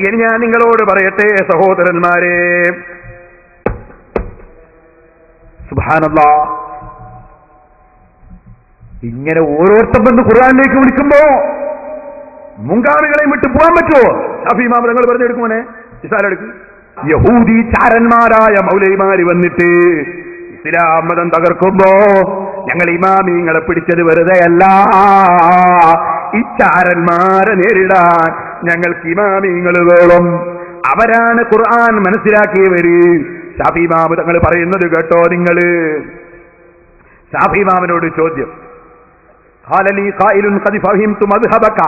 ഇനി ഞാൻ നിങ്ങളോട് പറയട്ടെ സഹോദരന്മാരെ, സുബ്ഹാനല്ലാഹ്, ഇങ്ങനെ ഓരോരുത്തർ വന്ന് ഖുർആനിലേക്ക് വിളിക്കുമ്പോ മുൻഗാമികളെ വിട്ട് പോകാൻ പറ്റുമോ? ഷാഫി ഇമാം തങ്ങൾ പറഞ്ഞെടുക്കുമോനെ, ഇസാലെടുക്കും. യഹൂദി ചാരന്മാരായ മൗലവിമാര് വന്നിട്ട് ഇസ്ലാം മതം തകർക്കുമ്പോ ഞങ്ങൾ ഇമാമിങ്ങളെ പിടിച്ചത് വെറുതെയല്ല, ഈ ചാരന്മാരെ നേരിടാൻ ഞങ്ങൾക്ക് ഇമാമിങ്ങൾ വേണം. അവരാണ് ഖുർആൻ മനസ്സിലാക്കിയവര്. ഷാഫി ഇമാം തങ്ങൾ പറയുന്നത് കേട്ടോ നിങ്ങള്. ഷാഫി ഇമാമിനോട് ചോദ്യം, قال لي قائل قد فهمت مذهبك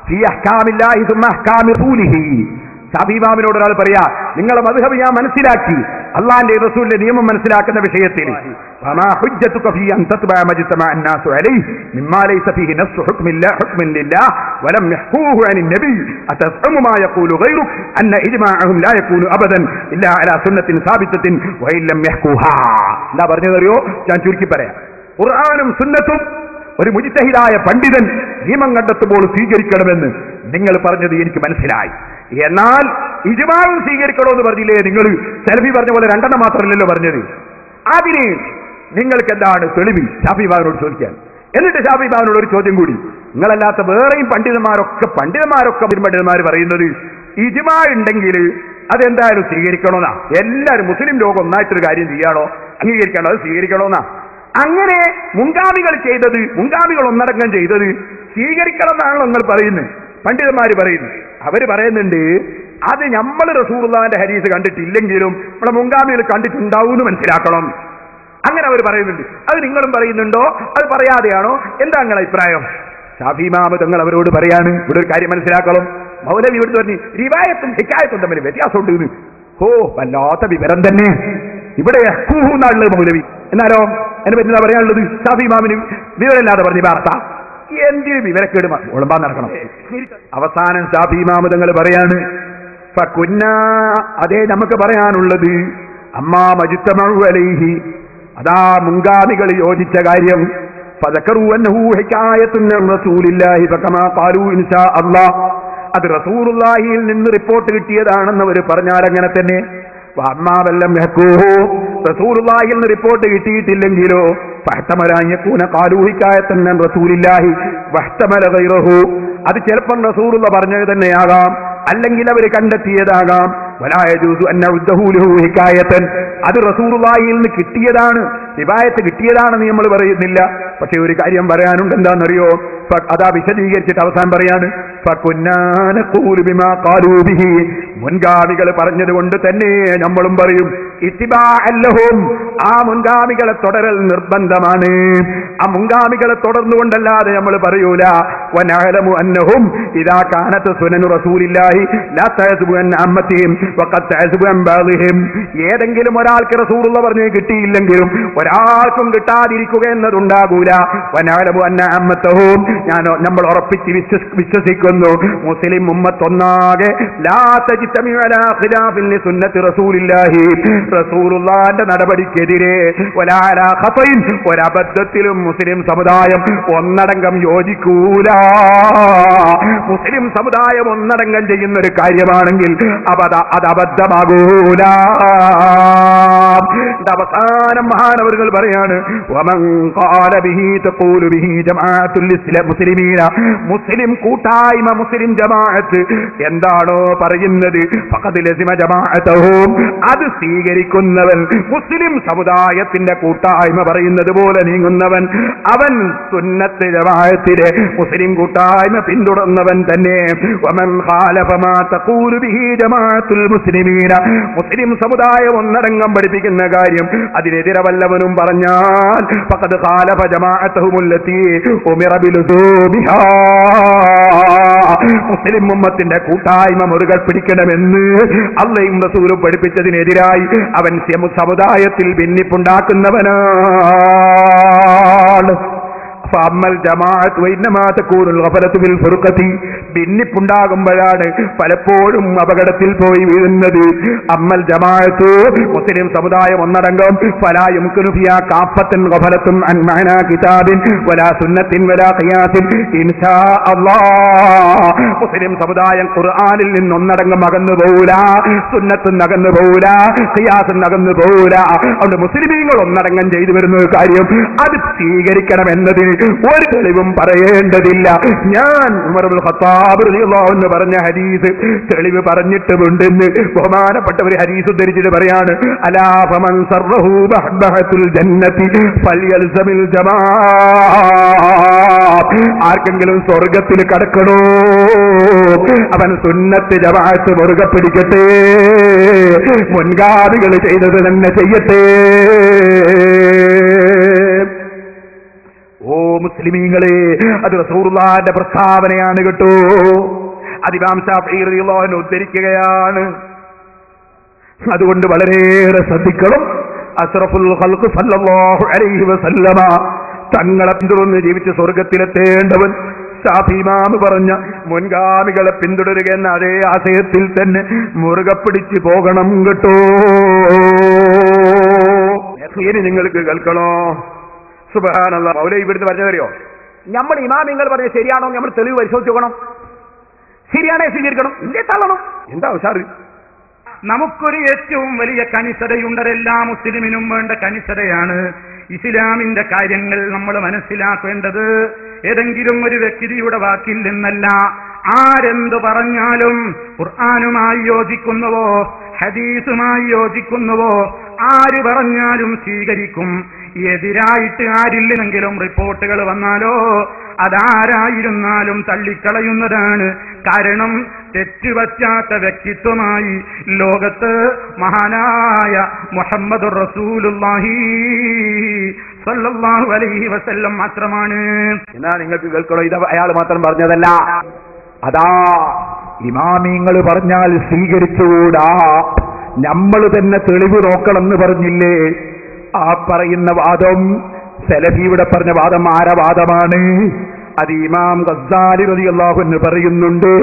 في احكام الله ثم احكام رسوله. ഷാഫി ഇമാമിനോട് ഒരാൾ പറയാ, നിങ്ങളെ മദ്ഹബ് ഞാൻ മനസ്സിലാക്കി, അള്ളാന്റെ റസൂലിന്റെ നിയമം മനസ്സിലാക്കുന്ന വിഷയത്തിൽ فما حجتك في ان تتبع ما اجتمع الناس عليه مما ليس فيه نص حكم لله ولم يحكوه عن النبي اتزعم ما يقول غيرك ان اجماعهم لا يكون ابدا الا على سنه ثابته وان لم يحكوها. എന്താ പറഞ്ഞതറിയോ? ഞാൻ ചുരുക്കി പറയാം. ഖുർആനും സുന്നത്തും ഒരു മുജ്തഹിദായ പണ്ഡിതൻ നിയമം കണ്ടെത്തുമ്പോൾ സ്വീകരിക്കണമെന്ന് നിങ്ങൾ പറഞ്ഞത് എനിക്ക് മനസ്സിലായി. എന്നാൽ ഇജ്മാഉം സ്വീകരിക്കണമെന്ന് പറഞ്ഞില്ലേ നിങ്ങൾ? സലഫി പറഞ്ഞ പോലെ രണ്ടെണ്ണം മാത്രമല്ലല്ലോ പറഞ്ഞത്. അതിന് നിങ്ങൾക്ക് എന്താണ് തെളിവ്? ഷാഫി ഇമാമിനോട് ചോദിക്കാൻ. എന്നിട്ട് ഷാഫി ഇമാമിനോട് ഒരു ചോദ്യം കൂടി, നിങ്ങളല്ലാത്ത വേറെയും പണ്ഡിതന്മാരൊക്കെ പണ്ഡിതന്മാർ പറയുന്നത് ഇജ്മാ ഉണ്ടെങ്കിൽ അതെന്തായാലും സ്വീകരിക്കണമെന്നാ. എല്ലാവരും മുസ്ലിം ലോകം ഒന്നായിട്ടൊരു കാര്യം ചെയ്യാണോ, അംഗീകരിക്കണോ, അത് സ്വീകരിക്കണമെന്നാ. അങ്ങനെ മുൻഗാമികൾ ചെയ്തത്, മുൻഗാമികൾ ഒന്നടങ്കം ചെയ്തത് സ്വീകരിക്കണം എന്നാണല്ലോ നിങ്ങൾ പറയുന്നത്, പണ്ഡിതന്മാർ പറയുന്നു. അവര് പറയുന്നുണ്ട് അത് നമ്മൾ റസൂലുള്ളാഹിന്റെ ഹദീസ് കണ്ടിട്ടില്ലെങ്കിലും നമ്മളെ മുൻഗാമികൾ കണ്ടിട്ടുണ്ടാവും എന്ന് മനസ്സിലാക്കണം. അങ്ങനെ അവർ പറയുന്നുണ്ട്. അത് നിങ്ങളും പറയുന്നുണ്ടോ? അത് പറയാതെയാണോ? എന്താ നിങ്ങളുടെ അഭിപ്രായം? ഷാഫി ഇമാം തങ്ങൾ അവരോട് പറയാണ്, ഇവിടെ ഒരു കാര്യം മനസ്സിലാക്കണം. മൗലവി ഇവിടുത്തെ പറഞ്ഞു റിവായത്തും ഹിക്കായത്തും തമ്മിൽ വ്യത്യാസമുണ്ട്. ഓ, വല്ലാത്ത വിവരം തന്നെ. ഇവിടെ എന്നാണുള്ളത് മൗലവി, എന്നാലോ എന്നെ പറ്റി പറയാനുള്ളത് ഷാഫി ഇമാമിന് വിവരമില്ലാതെ പറഞ്ഞ വാർത്ത. എന്ത് വിവരക്കേട് ഒളമ്പാൻ നടക്കണം. അവസാനം ഷാഫി ഇമാം തങ്ങൾ പറയാണ്, അതേ നമുക്ക് പറയാനുള്ളത് അമ്മാ മജ്തമഉ അലൈഹി, അതാ മുൻഗാമികൾ യോജിച്ച കാര്യം. ഫദക്കറു അന്നഹു ഹികായത്തുൻ മിൻ റസൂലില്ലാഹി ഫകമാ ഖാലു ഇൻഷാ അല്ലാഹ്, അത് റസൂലുള്ളാഹിയിൽ നിന്ന് റിപ്പോർട്ട് കിട്ടിയതാണെന്ന് അവർ പറഞ്ഞാൽ അങ്ങനെ തന്നെ. അമ്മാ വല്ലം യഹ്കൂഹു, റസൂലുള്ളാഹിയിൽ നിന്ന് റിപ്പോർട്ട് കിട്ടിയിട്ടില്ലെങ്കിലോ ഫഹ്തമല അൻ യകൂന ഖാലു ഹികായത്തുൻ മിൻ റസൂലില്ലാഹി വഹ്തമല ഗൈറഹു, അത് ചിലപ്പോൾ റസൂലുള്ള പറഞ്ഞത് തന്നെയാകാം, അല്ലെങ്കിൽ അവർ കണ്ടെത്തിയതാകാം. വലാ യജൂസു അൻ നഉദ്ദഹു ലഹു ഹികായത്തൻ, അത് റസൂലുള്ളാഹിയിൽ നിന്ന് കിട്ടിയതാണ്, റിവായത്ത് കിട്ടിയതാണെന്ന് നമ്മൾ പറയുന്നില്ല. പക്ഷെ ഒരു കാര്യം പറയാനുണ്ട്, എന്താണെന്നറിയോ? അതാ വിശദീകരിച്ചിട്ട് അവസാനം പറയാണ്, ഫകുന്നാ നഖൂലു ബിമാ ഖാലൂ ബിഹി, മുൻഗാമികൾ പറഞ്ഞത് കൊണ്ട് തന്നെ നമ്മളും പറയും. ഇത്തിബാഅൻ ലഹും, ആ മുൻഗാമികളെ തുടരൽ നിർബന്ധമാണ്. ആ മുൻഗാമികളെ തുടർന്നുകൊണ്ടല്ലാതെ നമ്മൾ പറയൂല. വനഅലമു അന്നഹും ഇദാ കാനത് സുനനു റസൂലില്ലാഹി ലാ തഅസുബു അൻ അമ്മതിഹിം വഖദ് തഅസുബു അൻ ബഅദിഹിം, ഏതെങ്കിലും ഒരാൾക്ക് റസൂലുള്ള പറഞ്ഞ് കിട്ടിയില്ലെങ്കിലും ഒരാൾക്കും കിട്ടാതിരിക്കുക എന്നതുണ്ടാകൂല. വനഅലമു അന്ന അമ്മതഹും, നമ്മൾ ഉറപ്പിച്ച് വിശ്വസിക്കുന്നു, മുസ്ലിം ഉമ്മത്തൊന്നാകെ ലാ തജ്തമിഉ അലാ ഖിലാഫിൻ ലിസുന്നത്തി റസൂലില്ലാഹി, റസൂലുള്ളാഹിന്റെ നടപടിക്കെതിരെ വലാ അലാ ഖതഇൻ, ഒരബദ്ധത്തിലും മുസ്ലിം സമുദായം ഒന്നടങ്കം യോജിക്കൂല. മുസ്ലിം സമുദായം ഒന്നടങ്കം ചെയ്യുന്ന ഒരു കാര്യമാണെങ്കിൽ അത് അബദ്ധമാകൂല. അവസാനം മഹാനവറുകൾ പറയാണ്, വമൻ ഖാല ബിഹി തഖൂലു ബിഹി ജമാഅത്തുൽ മുസ്ലിമീന, മുസ്ലിം കൂട്ടായ്മ, മുസ്ലിം ജമാഅത്ത് എന്താണോ പറയുന്നത് ഫഖദ് ലസിമ ജമാഅതഹും, അത് സ്വീകരിക്കുന്നവൻ, മുസ്ലിം സമുദായത്തിന്റെ കൂട്ടായ്മ പറയുന്നത് പോലെ നീങ്ങുന്നവൻ, അവൻ സുന്നത്ത് ജമാഅത്തിലെ മുസ്ലിം കൂട്ടായ്മ പിന്തുടർന്നവൻ തന്നെ. വമൻ ഖാലഫ മാ തഖൂലു ബിഹി ജമാഅത്തുൽ മുസ്ലിമീന, മുസ്ലിം സമുദായം ഒന്നടങ്കം പഠിപ്പിക്കുന്ന കാര്യം അതിനെതിരെ വല്ലവനും പറഞ്ഞാൽ ഫഖദ് ഖാലഫ ജമാഅതഹുമുല്ലതി ഉമിറ ബിലുദൂബിഹാ, മുസ്ലിം ഉമ്മത്തിന്റെ കൂട്ടായ്മ മുറുകെ പിടിക്കണമെന്ന് അല്ലാഹുവും റസൂലും പഠിപ്പിച്ചതിനെതിരായി അവൻ സമുദായത്തിൽ ഭിന്നിപ്പുണ്ടാക്കുന്നവനാണ്. ഫഅമ്മൽ ജമാഅത്ത് വഇന്നമാ തകൂനുൽ ഗഫലതു ബിൽ ഫുർഖതി, ഭിന്നിപ്പുണ്ടാകുമ്പോഴാണ് പലപ്പോഴും അപകടത്തിൽ പോയി വീഴുന്നത്. അമ്മൽ ജമാഅത്ത്, മുസ്ലിം സമുദായം ഒന്നടങ്കം, ഫലാ യുംകിനു ഫിഹാ കാഫത്തൻ ഗഫലത്തുൻ അൻ മഅനാ കിതാബിൻ വലാ സുന്നത്തിൻ വലാ ഖിയാസിൻ ഇൻഷാ അല്ലാഹ്. മുസ്ലിം സമുദായം ഖുർആനിൽ നിന്ന് ഒന്നടങ്കം അകന്നു പോകൂല, സുന്നത്തും അകന്നു പോകൂല, ഖിയാസും അകന്നു പോകൂല. അതുകൊണ്ട് മുസ്ലിമീങ്ങൾ ഒന്നടങ്കം ചെയ്തു വരുന്ന കാര്യം അത് സ്വീകരിക്കണമെന്നതിന് ഒരു തെളിവും പറയേണ്ടതില്ല. ഞാൻ ഉമർ ഇബ്നുൽ ഖത്താബ് റളിയല്ലാഹു അൻഹു പറഞ്ഞ ഹദീസ് തെളിവ് പറഞ്ഞിട്ടുമുണ്ടെന്ന് ബഹുമാനപ്പെട്ടവർ ഹദീസ് ഉദ്ധരിച്ചിട്ട് പറയാണ്, അലാ ഫമൻ സർറഹു ബഹബഹത്തുൽ ജന്നതി ഫൽയൽസമിൽ ജമാഅ. ആർക്കെങ്കിലും സ്വർഗ്ഗത്തിൽ കടക്കണോ അവൻ സുന്നത്ത് ജമാഅത്ത് മുറുകെ പിടിക്കട്ടെ, മുൻഗാമികൾ ചെയ്തത് തന്നെ ചെയ്യട്ടെ. ഓ മുസ്ലിമീങ്ങളെ, അത് റസൂലുള്ളാഹിന്റെ പ്രസ്താവനയാണ് കേട്ടോ. അത് ഇമാം ശാഫിഈ റളിയല്ലാഹു അൻഹു ഉദ്ധരിക്കുകയാണ്. അതുകൊണ്ട് വളരെയേറെ ശ്രദ്ധിക്കണം. അസ്റഫുൽ ഖൽഖ് സല്ലല്ലാഹു അലൈഹി വസല്ലമ തങ്ങളെ പിന്തുടർന്ന് ജീവിച്ച് സ്വർഗത്തിലെത്തേണ്ടവൻ ശാഫിഈ ഇമാം പറഞ്ഞ മുൻഗാമികളെ പിന്തുടരുക എന്ന അതേ ആശയത്തിൽ തന്നെ മുറുകെ പിടിച്ച് പോകണം കേട്ടോ. ഇനി നിങ്ങൾക്ക് കേൾക്കണോ? സുബ്ഹാനല്ലാഹ്. മൗലവി ഇവിടുന്ന് പറഞ്ഞതറിയോ, നമ്മൾ ഇമാമിങ്ങൾ പറഞ്ഞ ശരിയാണോ നമ്മൾ തെളിവ് പരിശോധിച്ച് നോക്കണം. ശരിയാണേ സ്വീകരിക്കണം, ഇല്ലേ തള്ളണം. എന്താ ഉഷാറ്? നമുക്കൊരു ഏറ്റവും വലിയ കനിഷ്ഠതയുണ്ട്. എല്ലാ മുസ്ലിമിനും വേണ്ട കനിഷ്ഠതയാണ്. ഇസ്ലാമിന്റെ കാര്യങ്ങൾ നമ്മൾ മനസ്സിലാക്കേണ്ടത് ഏതെങ്കിലും ഒരു വ്യക്തിയുടെ വാക്കിൽ നിന്നല്ല. ആരെന്ത് പറഞ്ഞാലും ഖുർആനുമായി യോജിക്കുന്നുവോ ഹദീസുമായി യോജിക്കുന്നുവോ ആര് പറഞ്ഞാലും സ്വീകരിക്കും. എതിരായിട്ട് ആരില്ലെങ്കിലും റിപ്പോർട്ടുകൾ വന്നാലോ അതാരായിരുന്നാലും തള്ളിക്കളയുന്നതാണ്. കാരണം തെറ്റുപറ്റാത്ത വ്യക്തിത്വമായി ലോകത്ത് മഹാനായ മുഹമ്മദുർ റസൂലുള്ളാഹി സ്വല്ലല്ലാഹു അലൈഹി വസല്ലം മാത്രമാണ്. എന്നാ നിങ്ങൾക്ക് കേൾക്കണോ, ഇത് അയാൾ മാത്രം പറഞ്ഞതല്ല. അതാ ഇമാമിങ്ങൾ പറഞ്ഞാൽ സ്വീകരിച്ചുകൂടാ, നമ്മൾ തന്നെ തെളിവ് നോക്കണമെന്ന് പറഞ്ഞില്ലേ? ആ പറയുന്ന വാദം സലഫിയുടെ പറഞ്ഞ വാദം ആര വാദമാണ്? അത് ഇമാം ഗസ്സാലി റളിയല്ലാഹു അൻഹു പറയുന്നുണ്ട്,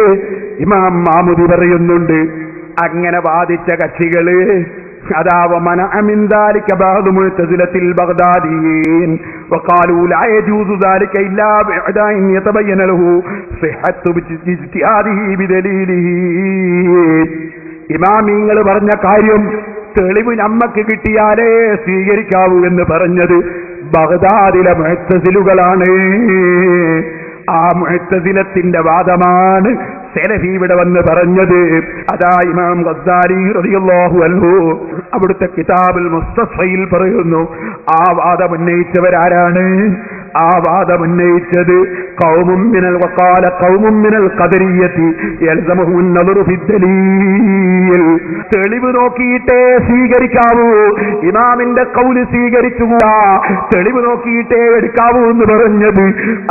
ഇമാം മാമുദി പറയുന്നുണ്ട്. അങ്ങനെ വാദിച്ച കക്ഷികള് അതാ വമനഅ മിൻ ദാലിക ബഅദു മുഅ്തസിലത്തിൽ ബഗ്ദാദിയീൻ വഖാലൂ ലാ യജൂസു ദാലിക ഇല്ലാ ബിഅദാഇൻ യതബയ്യന ലഹു സിഹ്ഹത്തു ഇജ്തിഹാദിഹി ബിദലീലിഹി. ഇമാമിങ്ങൾ പറഞ്ഞ കാര്യം തെളിവ് നമ്മക്ക് കിട്ടിയാലേ സ്വീകരിക്കാവൂ എന്ന് പറഞ്ഞത് ബഗ്ദാദിലെ മുഅ്തസിലുകളാണ്. ആ മുഅ്തസിലത്തിന്റെ വാദമാണ് സലഫി ഇവിടെ വന്ന് പറഞ്ഞത്. അതാ ഇമാം ഗസ്സാലി റളിയല്ലാഹു അൻഹു അവിടുത്തെ കിതാബുൽ മുസ്തസ്ഫയിൽ പറയുന്നു, ആ വാദം ഉന്നയിച്ചവരാരാണ്? ആ വാദം ഉന്നയിച്ചത് ഖൗമും മിനൽ വഖാല ഖൗമും മിനൽ ഖദരിയ്യതി യൽസമുഹു അൻ-നദറു ഫിദ്ദലീൽ. തെളിവ് നോക്കിയിട്ടേ സ്വീകരിക്കാവൂ, ഇമാമിന്റെ ഖൗല് സ്വീകരിച്ചുകൂടാ, തെളിവ് നോക്കിയിട്ടേ എടുക്കാവൂ എന്ന് പറഞ്ഞത്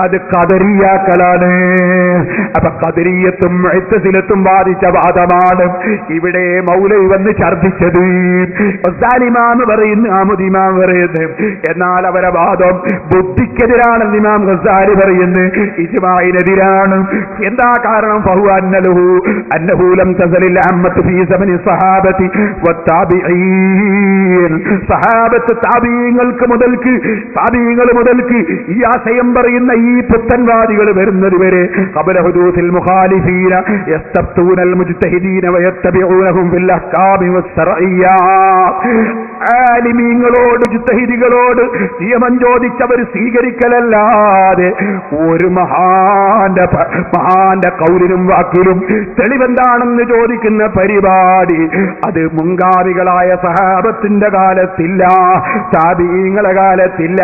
അത് ഖദരിയാക്കളാണ്. അപ്പൊ ഖദരിയ്യത്തും മുഅ്തസിലത്തും വാദിച്ച വാദമാണ് ഇവിടെ മൗലവി വന്ന് ഛർദ്ദിച്ചത്. ഇമാം പറയുന്നു, ആമുദ് ഇമാം പറയുന്നു, എന്നാൽ അവരെ വാദം ബുദ്ധിക്കെതിരാണെന്ന് ഇമാം ഗസ്സാലി പറയുന്നത്, ഇജ്മാഇനെതിരാണ്. എന്താ കാരണം? ഫഹു അന്നഹു ലം തസലിൽ അമ്മത്തു ഫീ സമനി സഹാബത്തി വത്താബിഈൻ. സഹാബത്ത് താബിഈങ്ങൾക്ക് മുതൽക്ക് താബിഈങ്ങൾ മുതൽക്ക് ഈ ആശയം പറയുന്ന ഈ പുത്തൻവാദികൾ വരുന്നത് വരെ ഖബല ഹുദൂസിൽ മുഖാലിഫീന യസ്തബ്തൂനൽ മുജ്തഹിദീന വയത്തബിഊനഹും ഫിൽ അഹ്കാമി വസ്സറഇയ്യാത്ത്. ആലിമീങ്ങളോട് മുജ്തഹിദികളോട് നിയമം ചോദിച്ചവർ സ്വീകരിക്കലല്ലാതെ ഒരു മഹാന്റെ കൗലിനും വാക്കിലും തെളിവെന്താണെന്ന് ചോദിക്കുന്ന പരിപാടി അത് മുൻഗാമികളായ സഹാബത്തിന്റെ കാലത്തില്ല, താബിഈങ്ങളെ കാലത്തില്ല.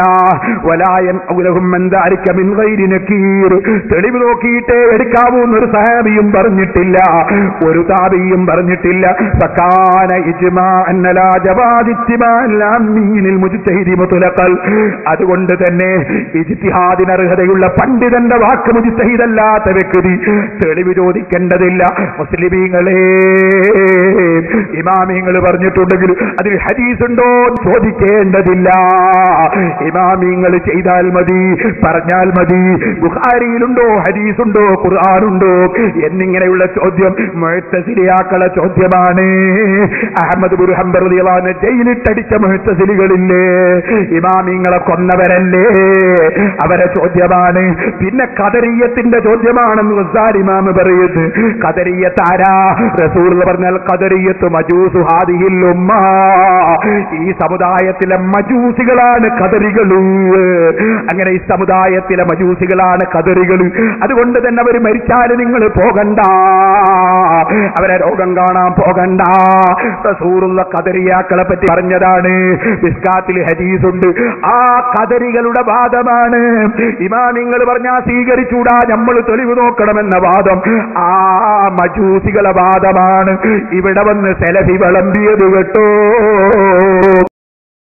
വലായൻ ഔലഹും മൻ ദാലിക മിൻ ഗൈരി നകീർ. തെളിവ് നോക്കിയിട്ടേ എടുക്കാവൂ എന്നൊരു സഹാബിയും പറഞ്ഞിട്ടില്ല, ഒരു താബിയും പറഞ്ഞിട്ടില്ല. ഫകാന ഇജ്മാഅൻ അലാ ജവാദി ഇത്തിബാഇൽ അമ്മീനിൽ മുജ്തഹിദി മുത്ലഖൽ. അതുകൊണ്ട് തന്നെ ഇജ്തിഹാദിന് അർഹതയുള്ള പണ്ഡിതന്റെ വാക്ക് മുജ്തഹിദല്ലാത്ത വ്യക്തി തെളിവ് ചോദിക്കേണ്ടതില്ല. മുസ്ലിമീങ്ങളെ, ഇമാമിങ്ങൾ പറഞ്ഞിട്ടുണ്ടെങ്കിൽ അതിൽ ഹദീസ് ഉണ്ടോ ചോദിക്കേണ്ടതില്ല. ഇമാമിങ്ങൾ ചെയ്താൽ മതി, പറഞ്ഞാൽ മതി. ബുഖാരിയിലുണ്ടോ, ഹദീസുണ്ടോ, ഖുർആനുണ്ടോ എന്നിങ്ങനെയുള്ള ചോദ്യം മുഅ്തസിലിയാക്കളെ ചോദ്യമാണ്. അഹ്മദ് ബിൻ ഹംബൽ റളിയല്ലാഹു അൻഹു ജയിലിട്ടടിച്ച മുഅ്തസിലികളില്ലേ, ഇമാമിങ്ങളെ കൊന്നവരല്ലേ, അവരെ ചോദ്യമാണ്. പിന്നെ ഖദരിയത്തിന്റെ ചോദ്യമാണെന്ന് ഗസാലി ഇമാം പറയുന്നത്. ഖദരിയത്ത് ആരാ? റസൂൽ പറഞ്ഞാൽ ഖദരിയത്ത് മജൂസു ഹാദിഹിൽ ഉമ്മ, ഈ സമുദായത്തിലെ മജൂസികളാണ് ഖദരികൾ. അങ്ങനെ ഈ സമുദായത്തിലെ മജൂസികളാണ് ഖദരികൾ. അതുകൊണ്ട് തന്നെ അവർ മരിച്ചാൽ നിങ്ങൾ പോകണ്ട, അവരെ രോഗം കാണാൻ പോകണ്ട. റസൂലുള്ള ഖദരിയാക്കളെ പറ്റി പറഞ്ഞതാണ്. മിസ്കാത്തിൽ ഹദീസുണ്ട്. ആ ഖദരികളുടെ വാദമാണ് ഇമാമിങ്ങൾ പറഞ്ഞാൽ സ്വീകരിച്ചൂടാ, നമ്മൾ തെളിവ് നോക്കണമെന്ന വാദം ആ മജൂസികളെ വാദമാണ്. ഇവിടെ വന്ന് സെലഫി വിളമ്പിയത് കേട്ടോ.